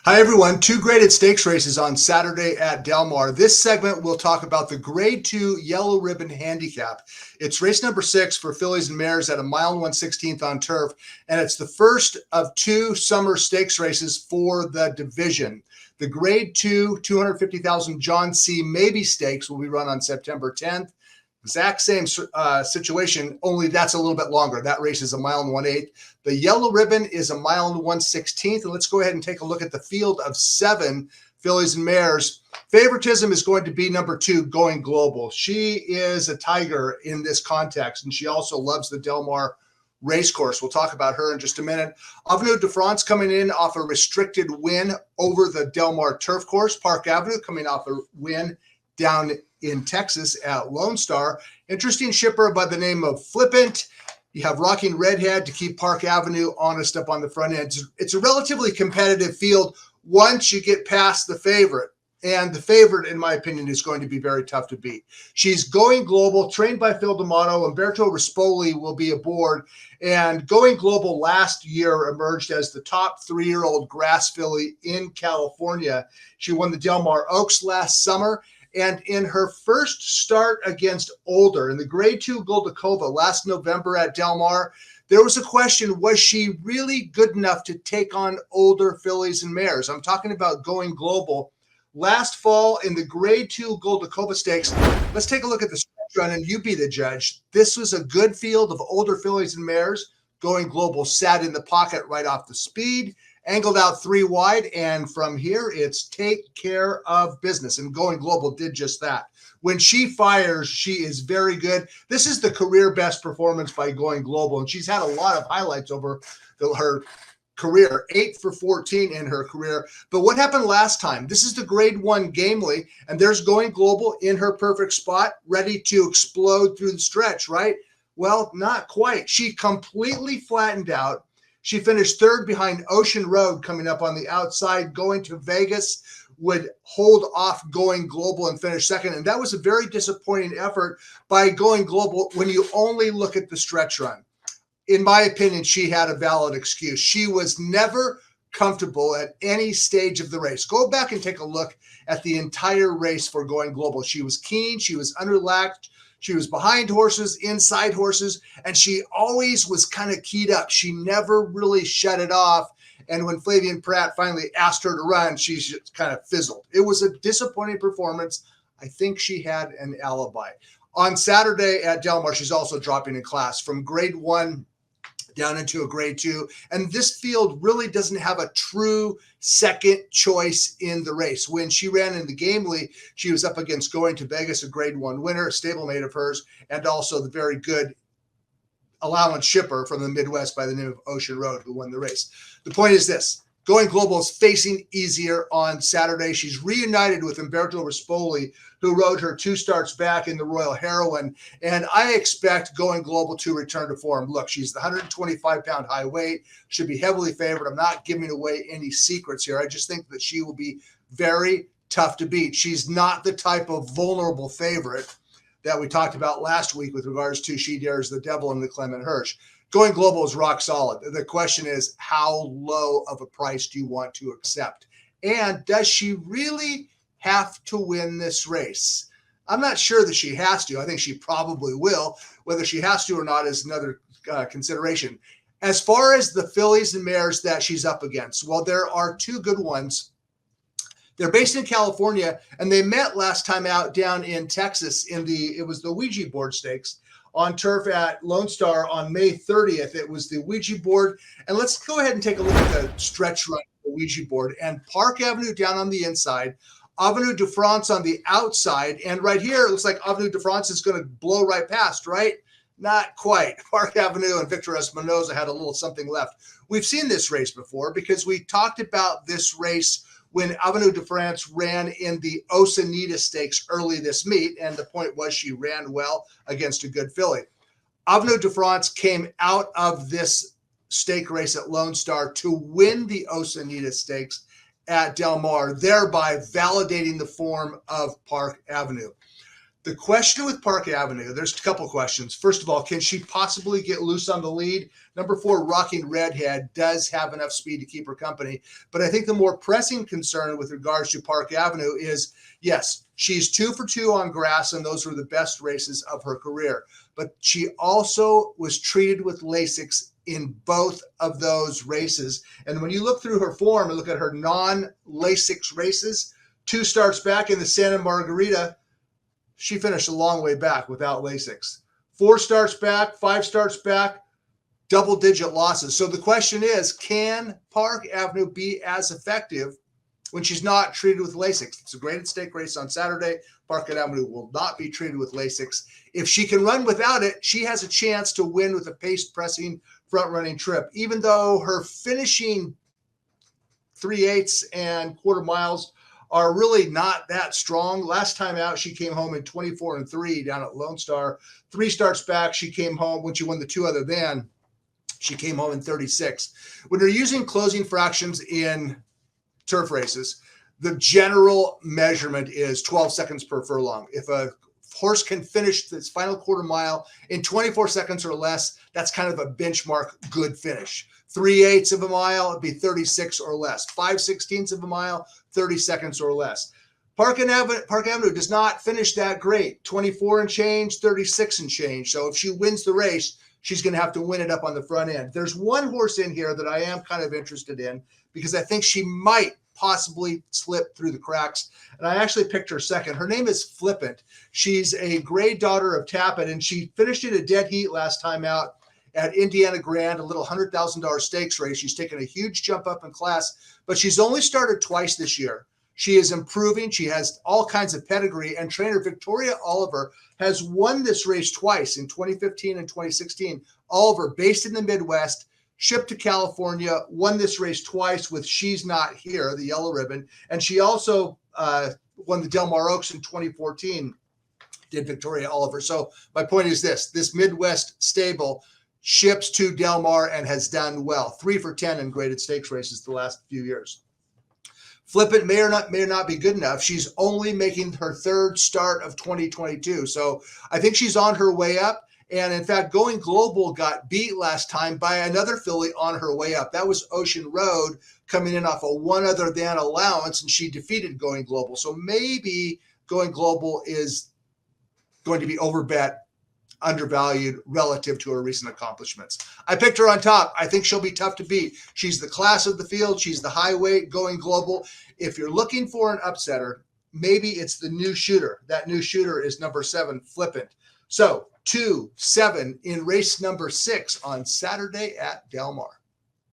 Hi, everyone. Two graded stakes races on Saturday at Del Mar. This segment will talk about the Grade 2 Yellow Ribbon Handicap. It's race number 6 for fillies and mares at a mile and 1/16th on turf, and it's the first of two summer stakes races for the division. The Grade 2 $250,000 John C. Maybe Stakes will be run on September 10th. Exact same situation, only that's a little bit longer. That race is a mile and 1/8. The Yellow Ribbon is a mile and 1/16th. And let's go ahead and take a look at the field of 7 fillies and mares. Favoritism is going to be number 2, Going Global. She is a tiger in this context, and she also loves the Del Mar racecourse. We'll talk about her in just a minute. Avenue de France coming in off a restricted win over the Del Mar turf course. Park Avenue coming off a win down in Texas at Lone Star. Interesting shipper by the name of Flippant. You have Rocking Redhead to keep Park Avenue honest up on the front end. It's a relatively competitive field once you get past the favorite. And the favorite, in my opinion, is going to be very tough to beat. She's Going Global, trained by Phil D'Amato. Umberto Rispoli will be aboard. And Going Global last year emerged as the top 3-year-old grass filly in California. She won the Del Mar Oaks last summer. And in her first start against Older in the Grade 2 Goldakova last November at Del Mar, there was a question, was she really good enough to take on older fillies and mares? I'm talking about Going Global. Last fall in the Grade 2 Goldakova Stakes, let's take a look at the stretch run and you be the judge. This was a good field of older fillies and mares. Going Global sat in the pocket right off the speed, angled out 3 wide, and from here, it's take care of business. And Going Global did just that. When she fires, she is very good. This is the career best performance by Going Global, and she's had a lot of highlights over her career, 8 for 14 in her career. But what happened last time? This is the Grade 1 Gamely, and there's Going Global in her perfect spot, ready to explode through the stretch, right? Well, not quite. She completely flattened out. She finished 3rd behind Ocean Road coming up on the outside. Going to Vegas would hold off Going Global and finish 2nd. And that was a very disappointing effort by Going Global when you only look at the stretch run. In my opinion, she had a valid excuse. She was never comfortable at any stage of the race. Go back and take a look at the entire race for Going Global. She was keen. She was unrelaxed. She was behind horses, inside horses, and she always was kind of keyed up. She never really shut it off. And when Flavien Prat finally asked her to run, she just kind of fizzled. It was a disappointing performance. I think she had an alibi. On Saturday at Del Mar, she's also dropping in class from Grade 1 down into a Grade 2. And this field really doesn't have a true second choice in the race. When she ran in the Gamely, she was up against Going to Vegas, a Grade 1 winner, a stablemate of hers, and also the very good allowance shipper from the Midwest by the name of Ocean Road, who won the race. The point is this. Going Global is facing easier on Saturday. She's reunited with Umberto Rispoli, who rode her 2 starts back in the Royal Heroine. And I expect Going Global to return to form. Look, she's the 125-pound high weight, should be heavily favored. I'm not giving away any secrets here. I just think that she will be very tough to beat. She's not the type of vulnerable favorite that we talked about last week with regards to She Dares the Devil and the Clement Hirsch. Going Global is rock solid. The question is, how low of a price do you want to accept? And does she really have to win this race? I'm not sure that she has to. I think she probably will. Whether she has to or not is another consideration. As far as the fillies and mares that she's up against, well, there are 2 good ones. They're based in California, and they met last time out down in Texas it was the Ouija board stakes on turf at Lone Star on May 30th. It was the Ouija board. And let's go ahead and take a look at the stretch run of the Ouija board. And Park Avenue down on the inside, Avenue de France on the outside. And right here, it looks like Avenue de France is going to blow right past, right? Not quite. Park Avenue and Victor Espinoza had a little something left. We've seen this race before because we talked about this race when Avenue de France ran in the Osanita Stakes early this meet, and the point was she ran well against a good filly. Avenue de France came out of this stake race at Lone Star to win the Osanita Stakes at Del Mar, thereby validating the form of Park Avenue. The question with Park Avenue, there's a couple questions. First of all, can she possibly get loose on the lead? Number 4, Rocking Redhead, does have enough speed to keep her company. But I think the more pressing concern with regards to Park Avenue is, yes, she's 2 for 2 on grass, and those were the best races of her career. But she also was treated with Lasix in both of those races. And when you look through her form and look at her non-Lasix races, 2 starts back in the Santa Margarita, she finished a long way back without Lasix. 4 starts back, 5 starts back, double-digit losses. So the question is, can Park Avenue be as effective when she's not treated with Lasix? It's a graded stake race on Saturday. Park Avenue will not be treated with Lasix. If she can run without it, she has a chance to win with a pace-pressing, front-running trip. Even though her finishing 3/8 and quarter miles are really not that strong. Last time out, she came home in 24 3 down at Lone Star. 3 starts back, she came home when she won the 2 other than. She came home in 36. When you're using closing fractions in turf races, the general measurement is 12 seconds per furlong. If a horse can finish this final quarter mile in 24 seconds or less, that's kind of a benchmark good finish. 3/8 of a mile, it'd be 36 or less. 5/16 of a mile, 30 seconds or less. Park Avenue does not finish that great. 24 and change, 36 and change. So if she wins the race, she's going to have to win it up on the front end. There's one horse in here that I am kind of interested in because I think she might possibly slip through the cracks. And I actually picked her second. Her name is Flippant. She's a gray daughter of Tappet, and she finished in a dead heat last time out at Indiana Grand, a little $100,000 stakes race. She's taken a huge jump up in class, but she's only started twice this year. She is improving. She has all kinds of pedigree, and trainer Victoria Oliver has won this race twice in 2015 and 2016. Oliver, based in the Midwest, shipped to California, won this race twice with She's Not Here, the Yellow Ribbon, and she also won the Del Mar Oaks in 2014, did Victoria Oliver. So my point is this Midwest stable ships to Del Mar and has done well. 3 for 10 in graded stakes races the last few years. Flippant may or not be good enough. She's only making her 3rd start of 2022. So I think she's on her way up. And in fact, Going Global got beat last time by another filly on her way up. That was Ocean Road coming in off a 1 other than allowance, and she defeated Going Global. So maybe Going Global is going to be overbet, undervalued relative to her recent accomplishments. I picked her on top. I think she'll be tough to beat. She's the class of the field. She's the high weight Going Global. If you're looking for an upsetter, maybe it's the new shooter. That new shooter is number 7, Flippant. So 2-7 in race number 6 on Saturday at Del Mar.